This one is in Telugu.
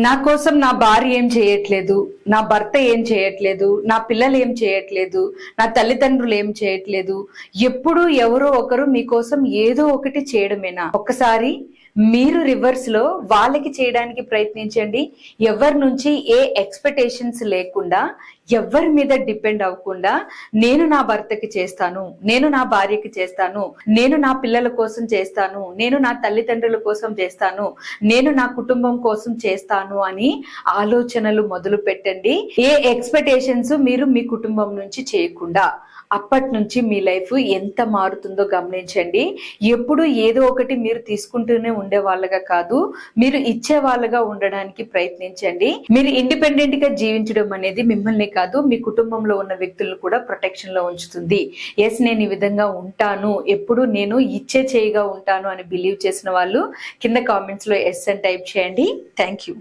నా కోసం నా భార్య ఏం చేయట్లేదు, నా భర్త ఏం చేయట్లేదు, నా పిల్లలు ఏం చేయట్లేదు, నా తల్లిదండ్రులు ఏం చేయట్లేదు. ఎప్పుడు ఎవరో ఒకరు మీకోసం ఏదో ఒకటి చేయడమేనా? ఒక్కసారి మీరు రివర్స్ లో వాళ్ళకి చేయడానికి ప్రయత్నించండి. ఎవరి నుంచి ఏ ఎక్స్పెక్టేషన్స్ లేకుండా, ఎవరి మీద డిపెండ్ అవ్వకుండా, నేను నా భర్తకి చేస్తాను, నేను నా భార్యకి చేస్తాను, నేను నా పిల్లల కోసం చేస్తాను, నేను నా తల్లిదండ్రుల కోసం చేస్తాను, నేను నా కుటుంబం కోసం చేస్తాను అని ఆలోచనలు మొదలు పెట్టండి. ఏ ఎక్స్పెక్టేషన్స్ మీరు మీ కుటుంబం నుంచి చేయకుండా. అప్పటి నుంచి మీ లైఫ్ ఎంత మారుతుందో గమనించండి. ఎప్పుడు ఏదో ఒకటి మీరు తీసుకుంటూనే ఉండే వాళ్ళగా కాదు, మీరు ఇచ్చే వాళ్ళగా ఉండడానికి ప్రయత్నించండి. మీరు ఇండిపెండెంట్ గా జీవించడం అనేది మిమ్మల్ని కాదు, మీ కుటుంబంలో ఉన్న వ్యక్తులను కూడా ప్రొటెక్షన్ లో ఉంచుతుంది. ఎస్, నేను ఈ విధంగా ఉంటాను, ఎప్పుడు నేను ఇచ్చే చేయిగా ఉంటాను అని బిలీవ్ చేసిన వాళ్ళు కింద కామెంట్స్ లో ఎస్ అని టైప్ చేయండి. Thank you.